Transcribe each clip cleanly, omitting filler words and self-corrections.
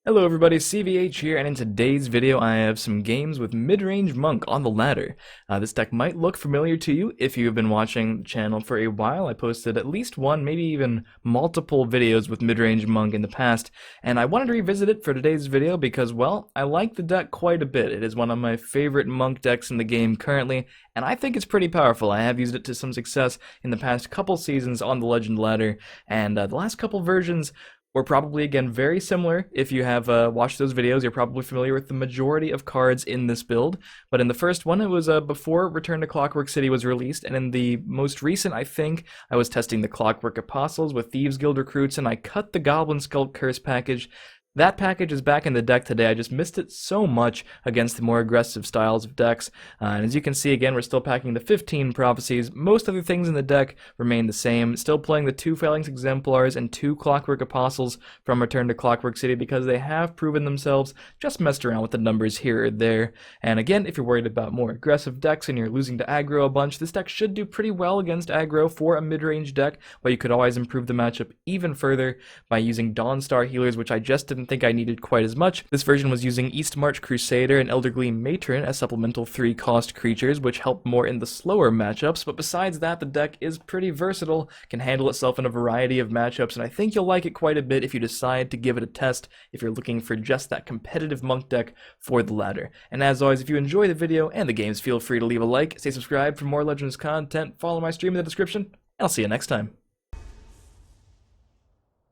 Hello everybody, CVH here, and in today's video I have some games with Midrange Monk on the ladder. This deck might look familiar to you if you have been watching the channel for a while. I posted at least one, maybe even multiple videos with Midrange Monk in the past, and I wanted to revisit it for today's video because, well, I like the deck quite a bit. It is one of my favorite Monk decks in the game currently, and I think it's pretty powerful. I have used it to some success in the past couple seasons on the Legend ladder, and the last couple versions were probably, again, very similar. If you have watched those videos, you're probably familiar with the majority of cards in this build. But in the first one, it was before Return to Clockwork City was released, and in the most recent, I think, I was testing the Clockwork Apostles with Thieves Guild recruits, and I cut the Goblin Skull Curse package. That package is back in the deck today. I just missed it so much against the more aggressive styles of decks. And as you can see, again, we're still packing the 15 prophecies. Most other things in the deck remain the same. Still playing the 2 Phalanx Exemplars and 2 Clockwork Apostles from Return to Clockwork City because they have proven themselves. Just messed around with the numbers here or there. And again, if you're worried about more aggressive decks and you're losing to aggro a bunch, this deck should do pretty well against aggro for a mid-range deck, but you could always improve the matchup even further by using Dawnstar Healers, which I just didn't think I needed quite as much. This version was using Eastmarch Crusader and Eldergleam Matron as supplemental 3-cost creatures, which help more in the slower matchups, but besides that, the deck is pretty versatile, can handle itself in a variety of matchups, and I think you'll like it quite a bit if you decide to give it a test if you're looking for just that competitive Monk deck for the ladder. And as always, if you enjoy the video and the games, feel free to leave a like, stay subscribed for more Legends content, follow my stream in the description, and I'll see you next time.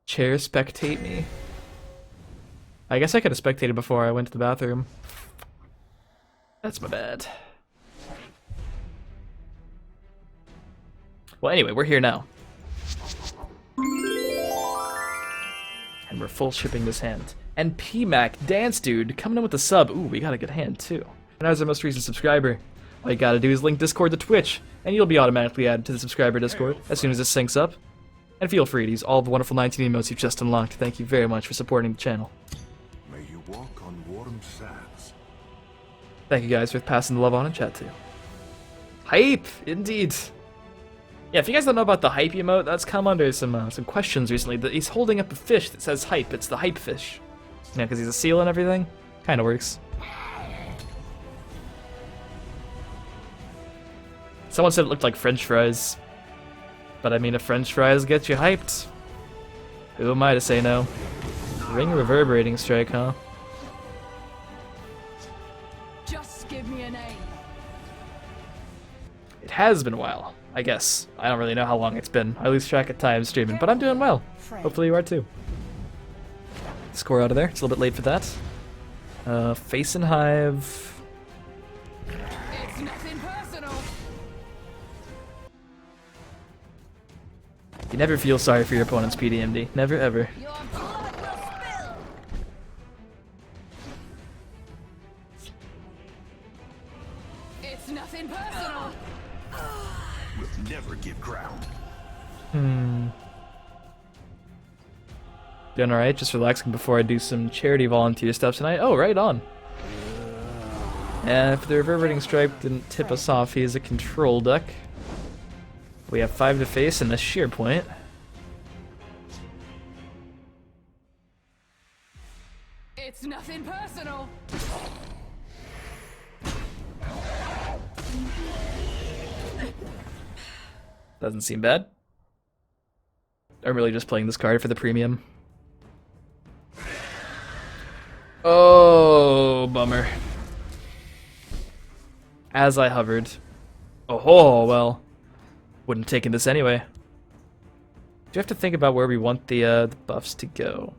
Chair spectate me. I guess I could have spectated before I went to the bathroom. That's my bad. Well, anyway, we're here now. And we're full shipping this hand. And PMAC, Dance Dude, coming in with a sub. Ooh, we got a good hand, too. And as our most recent subscriber, all you gotta do is link Discord to Twitch, and you'll be automatically added to the subscriber Discord as soon as this syncs up. And feel free to use all the wonderful 19 emotes you've just unlocked. Thank you very much for supporting the channel. Walk on warm sands. Thank you guys for passing the love on in chat too. Hype, indeed. Yeah, if you guys don't know about the hype emote, that's come under some questions recently. He's holding up a fish that says hype. It's the hype fish. Yeah, because he's a seal and everything. Kind of works. Someone said it looked like French fries. But I mean, if French fries get you hyped, who am I to say no? Ring reverberating strike, huh? Give me a name. It has been a while, I guess. I don't really know how long it's been. I lose track of time streaming, but I'm doing well. Hopefully you are too. Score out of there. It's a little bit late for that. Face and Hive. It's nothing personal. You never feel sorry for your opponent's PDMD. Never ever. Your blood will spill. It's nothing personal. We'll never give ground. Doing alright, just relaxing before I do some charity volunteer stuff tonight. Oh, right on. And if the reverberating strike didn't tip us off, he is a control deck. We have 5 to face and a sheer point. It's nothing personal. Doesn't seem bad. I'm really just playing this card for the premium. Oh, bummer. As I hovered. Oh, well. Wouldn't have taken this anyway. Do you have to think about where we want the buffs to go?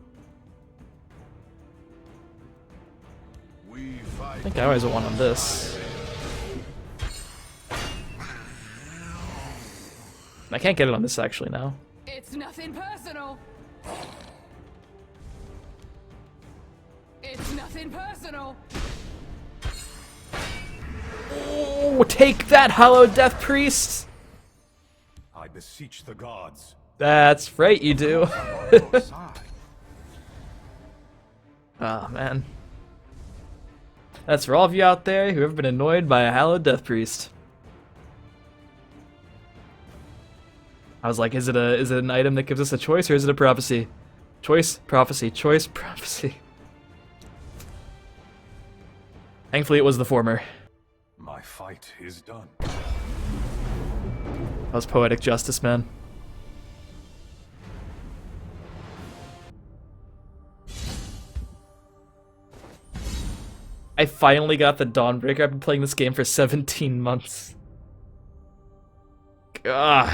I think I always want on this. I can't get it on this actually now. It's nothing personal. It's nothing personal. Oh, take that, Hollow Death Priest! I beseech the gods. That's right, you do. Oh, man. That's for all of you out there who have been annoyed by a Hallowed Death Priest. I was like, is it an item that gives us a choice, or is it a prophecy? Choice, prophecy, choice, prophecy. Thankfully, it was the former. My fight is done. That was poetic justice, man. I finally got the Dawnbreaker. I've been playing this game for 17 months. God.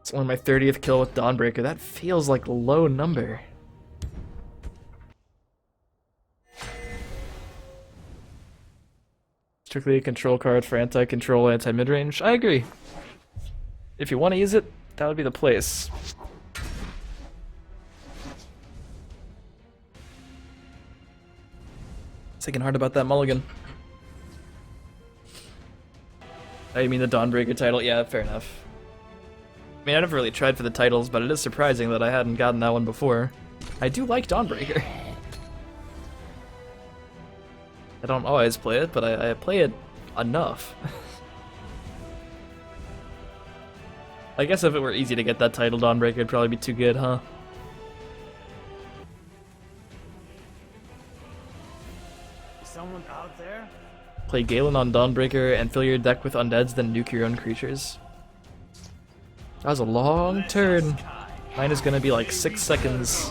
It's only my 30th kill with Dawnbreaker. That feels like a low number. Strictly a control card for anti-control, anti-midrange. I agree. If you want to use it, that would be the place. Thinking hard about that mulligan. Oh, you mean the Dawnbreaker title? Yeah, fair enough. I mean, I never really tried for the titles, but it is surprising that I hadn't gotten that one before. I do like Dawnbreaker. I don't always play it, but I play it enough. I guess if it were easy to get that title, Dawnbreaker would probably be too good, huh? Is someone out there? Play Galen on Dawnbreaker and fill your deck with undeads, then nuke your own creatures. That was a long turn. Mine is gonna be like 6 seconds.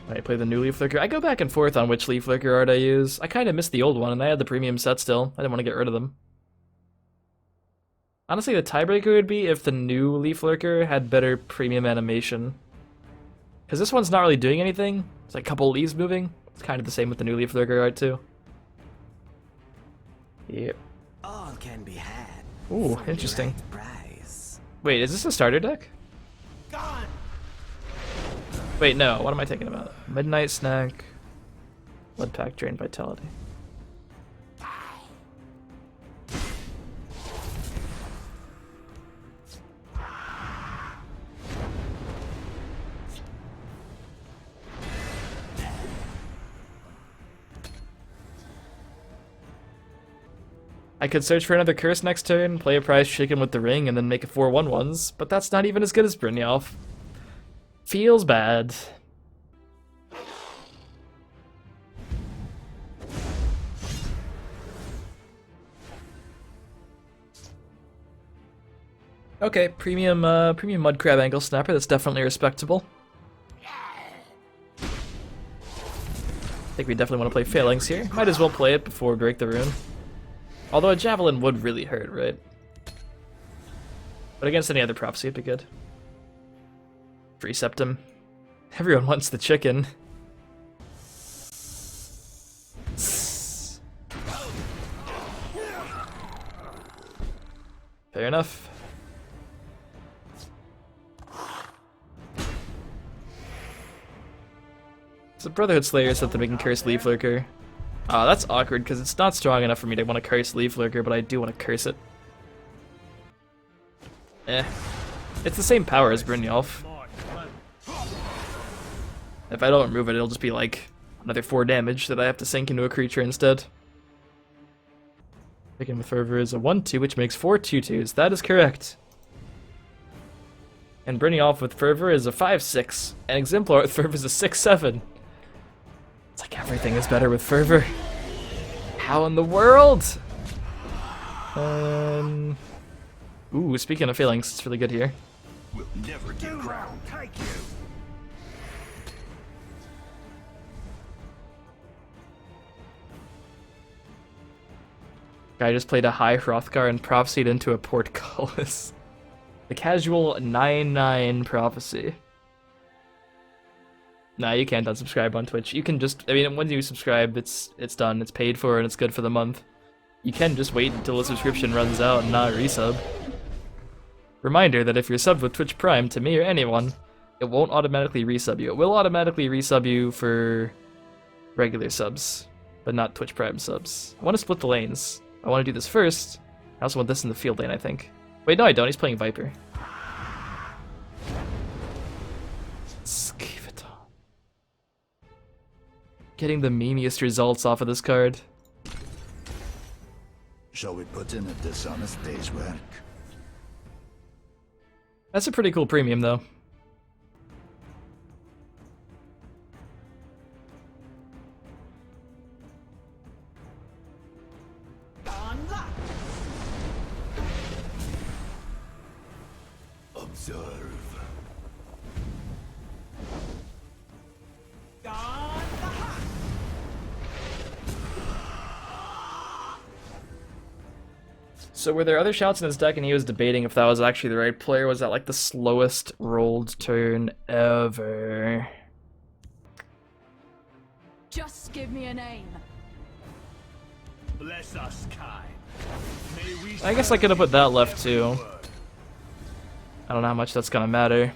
I play the new Leaf Flicker. I go back and forth on which Leaf Flicker art I use. I kind of miss the old one, and I had the premium set still. I didn't want to get rid of them. Honestly, the tiebreaker would be if the new Leaf Flicker had better premium animation. Because this one's not really doing anything. It's like a couple leaves moving. It's kind of the same with the new Leaf Flicker art, too. Yep. All can be had. Ooh, for the interesting. right price. Wait, is this a starter deck? Gone. Wait, no. What am I thinking about? Midnight Snack. Blood Pack, Drain Vitality. I could search for another curse next turn, play a prize chicken with the ring, and then make a 4/1/1s, but that's not even as good as Brynjolf. Feels bad. Okay, premium mud crab ankle snapper. That's definitely respectable. I think we definitely want to play Phalanx here. Might as well play it before we break the rune. Although a javelin would really hurt, right? But against any other prophecy, it'd be good. Free septum. Everyone wants the chicken. Fair enough. So Brotherhood Slayer said that we can curse Leaf Lurker. That's awkward because it's not strong enough for me to want to curse Leaf Lurker, but I do want to curse it. Eh. It's the same power as Brynjolf. If I don't remove it, it'll just be like another 4 damage that I have to sink into a creature instead. Picking with Fervor is a 1/2, which makes 4 2/2s. That is correct. And Brynjolf with Fervor is a 5/6, and Exemplar with Fervor is a 6/7. It's like everything is better with Fervor. How in the world? Ooh, speaking of Phalanx, it's really good here. We'll never give ground. Take you. Guy just played a high Hrothgar and prophesied into a Portcullis. The casual 9/9 prophecy. Nah, you can't unsubscribe on Twitch. You can just, I mean, when you subscribe, it's done. It's paid for and it's good for the month. You can just wait until the subscription runs out and not resub. Reminder that if you're subbed with Twitch Prime to me or anyone, it won't automatically resub you. It will automatically resub you for regular subs, but not Twitch Prime subs. I want to split the lanes. I want to do this first. I also want this in the field lane, I think. Wait, no I don't. He's playing Viper. Getting the memeiest results off of this card. Shall we put in a dishonest day's work? That's a pretty cool premium, though. Observe. So were there other shouts in his deck and he was debating if that was actually the right play, or was that like the slowest rolled turn ever? Just give me a name. Bless us, kind. May we I guess I could have put that left too. I don't know how much that's gonna matter.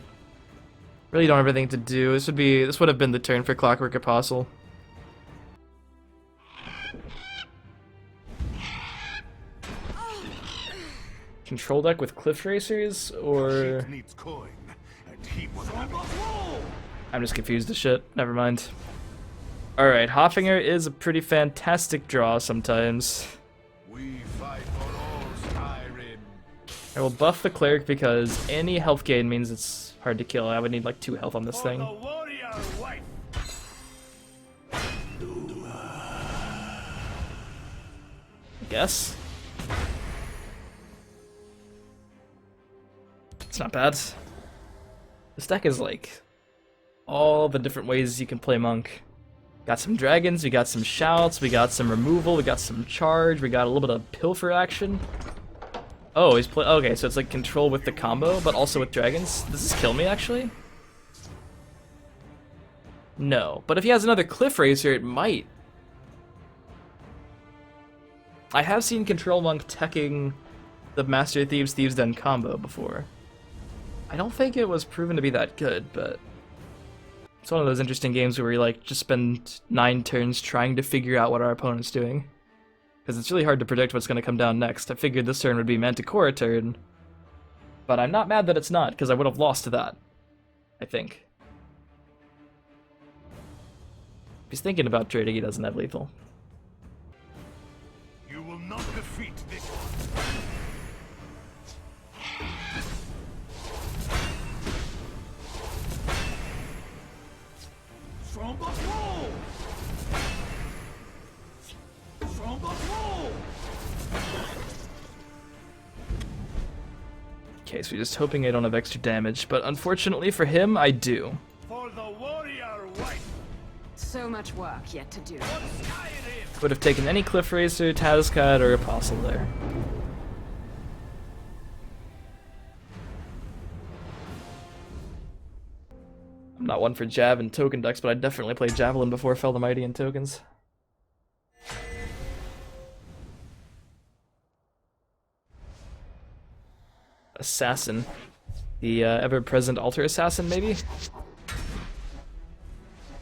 Really don't have anything to do. This would have been the turn for Clockwork Apostle. Control deck with Cliff Racers, or Sheep needs coin, and he was having I'm just confused as shit. Never mind. Alright, Hoffinger is a pretty fantastic draw sometimes. We fight for all Skyrim. I will buff the Cleric because any health gain means it's hard to kill. I would need like 2 health on this For thing. the warrior wife. I guess. It's not bad. This deck is like all the different ways you can play Monk. Got some dragons, we got some shouts, we got some removal, we got some charge, we got a little bit of pilfer action. Oh, he's play. Okay, so it's like control with the combo, but also with dragons. Does this kill me actually? No, but if he has another Cliff Racer, it might. I have seen Control Monk teching the Master of Thieves Thieves Den combo before. I don't think it was proven to be that good, but it's one of those interesting games where we like just spend 9 turns trying to figure out what our opponent's doing. Because it's really hard to predict what's going to come down next. I figured this turn would be Manticore turn, but I'm not mad that it's not, because I would have lost to that, I think. If he's thinking about trading, he doesn't have lethal. You will not defeat this one. Strong but roll. Strong but roll. Okay, so we're just hoping I don't have extra damage, but unfortunately for him, I do. For the warrior wife. So much work yet to do. Skyrim. Would have taken any Cliff Racer, Tazcat, or Apostle there. I'm not one for Jav and token decks, but I definitely played Javelin before Fell the Mighty in tokens. Assassin. The ever-present Altar Assassin, maybe?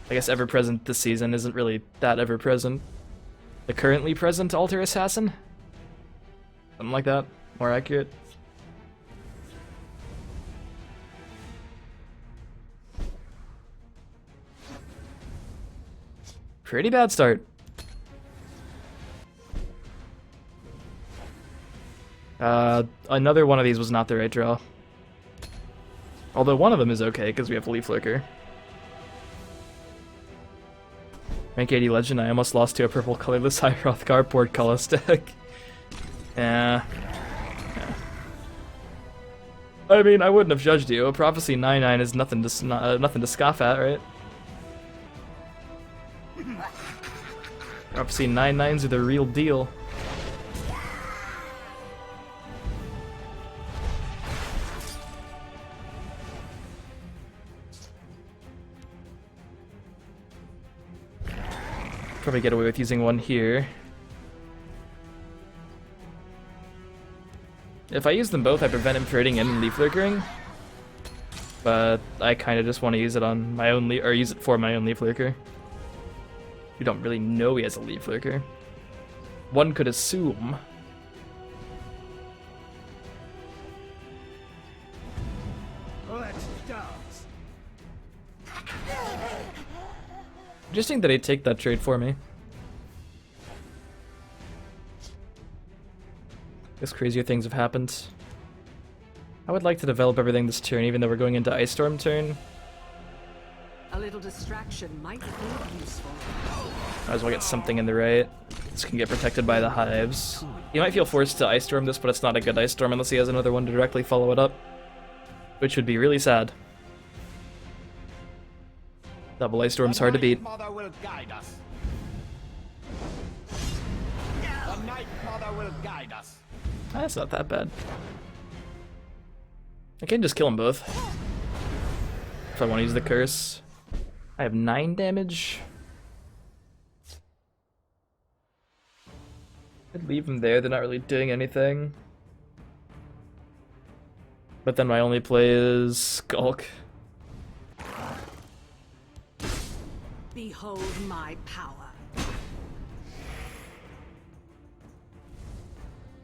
I guess ever-present this season isn't really that ever-present. The currently present Altar Assassin? Something like that. More accurate. Pretty bad start. Another one of these was not the right draw. Although one of them is okay, because we have Leaf Lurker. Rank 80 Legend, I almost lost to a purple colorless High-Roth cardboard color deck. Yeah. I mean, I wouldn't have judged you. Prophecy 9/9 is nothing to scoff at, right? Prophecy 9/9s are the real deal. Probably get away with using one here. If I use them both, I prevent him trading in Leaf Lurkering. But I kind of just want to use it on my own or use it for my own Leaf Lurker. We don't really know he has a Leaf Lurker. One could assume. Let's dance. Interesting that he'd take that trade for me. Guess crazier things have happened. I would like to develop everything this turn, even though we're going into Ice Storm turn. A little distraction might prove useful. Might as well get something in the right. This can get protected by the hives. He might feel forced to Ice Storm this, but it's not a good Ice Storm unless he has another one to directly follow it up. which would be really sad. Double Ice Storm's hard to beat. Mother will guide us. The Night Mother will guide us. That's not that bad. I can just kill them both if I want to use the curse. I have 9 damage. I'd leave them there, they're not really doing anything. But then my only play is Skulk. Behold my power.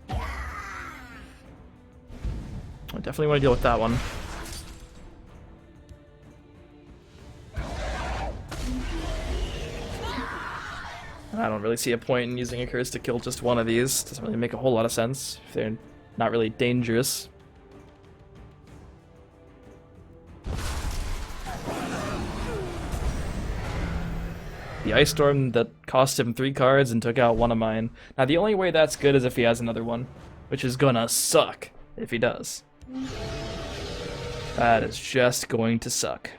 I definitely want to deal with that one. I don't really see a point in using a curse to kill just one of these. Doesn't really make a whole lot of sense if they're not really dangerous. The Ice Storm that cost him 3 cards and took out one of mine. Now the only way that's good is if he has another one, which is gonna suck if he does. That is just going to suck.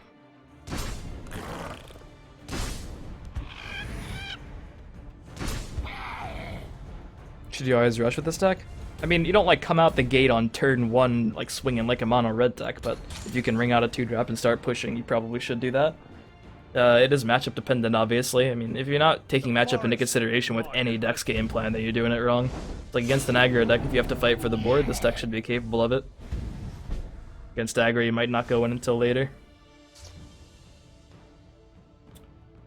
Should you always rush with this deck? I mean, you don't like come out the gate on turn 1 like swinging like a mono red deck, but if you can ring out a 2-drop and start pushing, you probably should do that. It is matchup dependent, obviously. I mean, if you're not taking matchup into consideration with any deck's game plan, then you're doing it wrong. It's like against an aggro deck, if you have to fight for the board, this deck should be capable of it. Against aggro, you might not go in until later.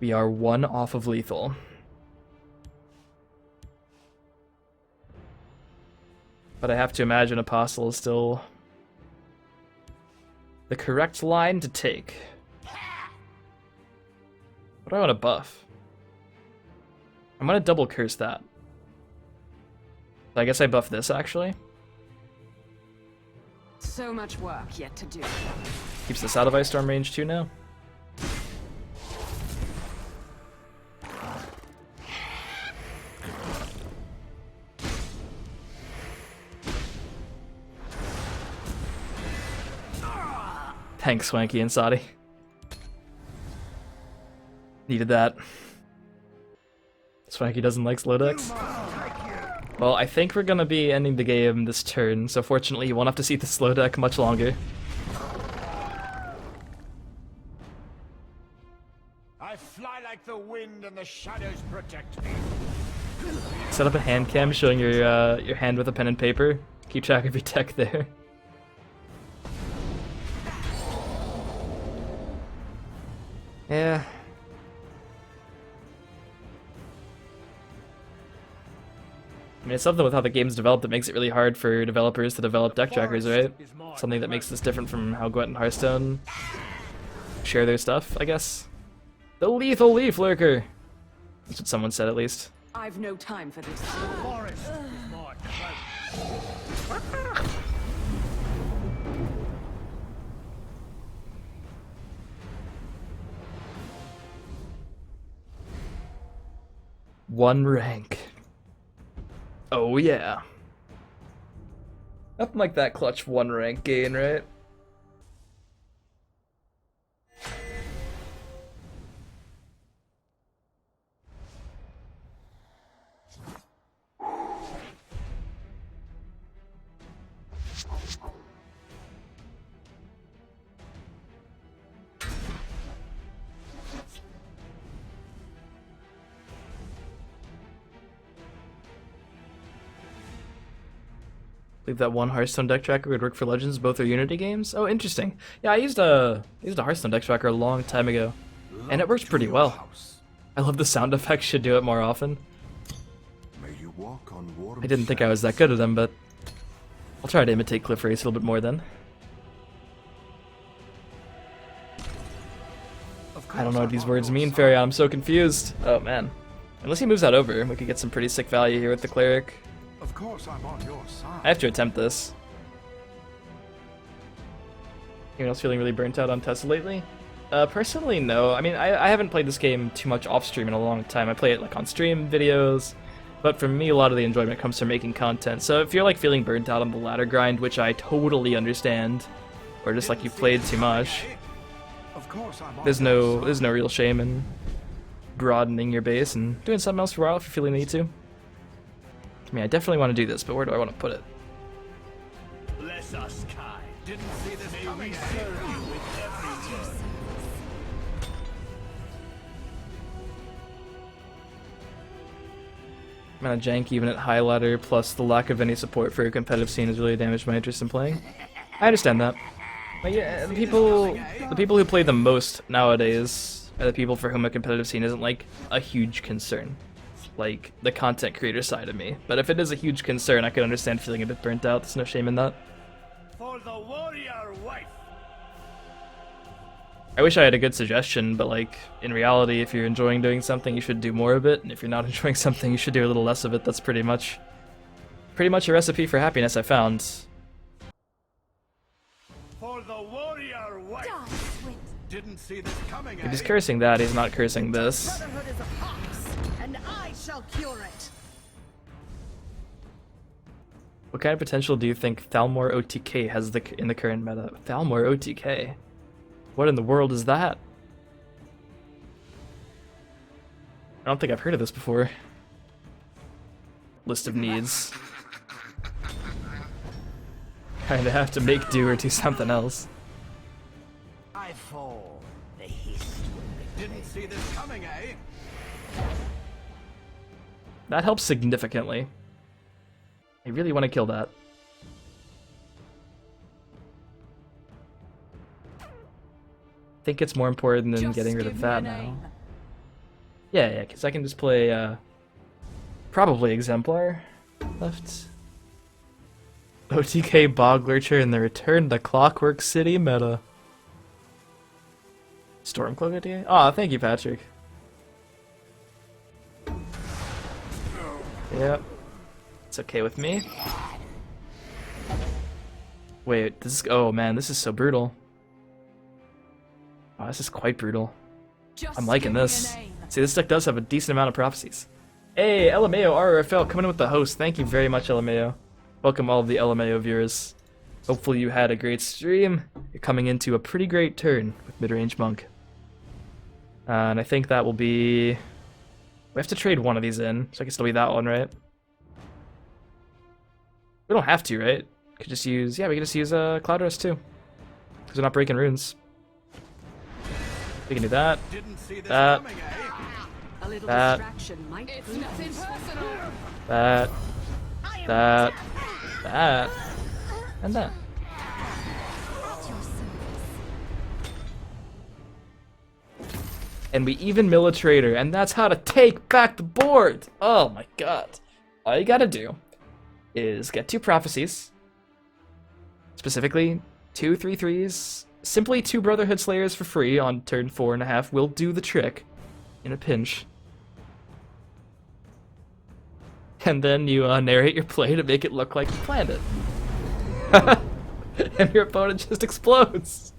We are 1 off of lethal. But I have to imagine Apostle is still the correct line to take. What do I want to buff? I'm gonna double curse that. I guess I buff this actually. So much work yet to do. Keeps this out of Ice Storm range too now. Thanks, Swanky and Sadi. Needed that. Swanky doesn't like slow decks. Well, I think we're gonna be ending the game this turn, so fortunately you won't have to see the slow deck much longer. I fly like the wind and the shadows protect me. Set up a hand cam showing your hand with a pen and paper. Keep track of your deck there. Yeah. I mean, it's something with how the game's developed that makes it really hard for developers to develop deck trackers, right? Something that makes this different from how Gwent and Hearthstone share their stuff, I guess. The Lethal Leaf Lurker! That's what someone said, at least. I've no time for this. Forest is my cloak. One rank. Oh yeah. Nothing like that clutch 1 rank gain, right? I believe that one Hearthstone deck tracker would work for Legends. Both are Unity games. Oh, interesting. Yeah, I used a Hearthstone deck tracker a long time ago, and it works pretty well. I love the sound effects. Should do it more often. I didn't think I was that good at them, but I'll try to imitate Cliff Race a little bit more then. I don't know what these words mean, Fairy. I'm so confused. Oh man. Unless he moves that over, we could get some pretty sick value here with the Cleric. Of course I'm on your side. I have to attempt this. Anyone else feeling really burnt out on TES lately? Personally, no. I mean, I haven't played this game too much off stream in a long time. I play it like on stream videos, but for me, a lot of the enjoyment comes from making content. So if you're like feeling burnt out on the ladder grind, which I totally understand, or just like you've played too much. Of course I'm on There's your no side. real shame in broadening your base and doing something else for a while if you feel you need to. I mean, I definitely want to do this, but where do I want to put it? Bless us, Kai. Didn't see this coming. Serve you with every word. Amount of jank even at high ladder, plus the lack of any support for a competitive scene has really damaged my interest in playing. I understand that. But yeah, the people who play the most nowadays are the people for whom a competitive scene isn't like a huge concern. Like the content creator side of me. But if it is a huge concern, I can understand feeling a bit burnt out. There's no shame in that. For the warrior wife. I wish I had a good suggestion, but like in reality, if you're enjoying doing something, you should do more of it, and if you're not enjoying something, you should do a little less of it. That's pretty much a recipe for happiness I found. For the warrior wife. Didn't see this coming. If he's cursing that, he's not cursing this. Brotherhood is a fox, and I shall cure it. What kind of potential do you think Thalmor OTK has in the current meta? Thalmor OTK? What in the world is that? I don't think I've heard of this before. List of needs. Kinda have to make do or do something else. I fall. The hiss will be Didn't see this coming, eh? That helps significantly. I really want to kill that. I think it's more important than getting rid of that now. Yeah, because I can just play, probably Exemplar left. OTK Bog Lurcher and the Return to Clockwork City meta. Stormcloak OTK? Aw, thank you, Patrick. Yep. It's okay with me. Wait, this is... Oh man, this is so brutal. Oh, this is quite brutal. I'm liking this. See, this deck does have a decent amount of prophecies. Hey, LMAO RRFL coming in with the host. Thank you very much, LMAO. Welcome all of the LMAO viewers. Hopefully you had a great stream. You're coming into a pretty great turn with Midrange Monk. And I think that will be... We have to trade one of these in, so I can still be that one, right? We don't have to, right? Could just use... Yeah, we can just use Cloud Rest too. Because we're not breaking runes. We can do that. Didn't see this That. coming, eh? A little That. distraction might It's prove nothing useful. personal. That. That. That. And that. And we even mill a trader, and that's how to take back the board! Oh my god. All you gotta do is get 2 prophecies. Specifically, 2 3/3s. Simply 2 Brotherhood Slayers for free on turn 4.5 will do the trick in a pinch. And then you narrate your play to make it look like you planned it. And your opponent just explodes.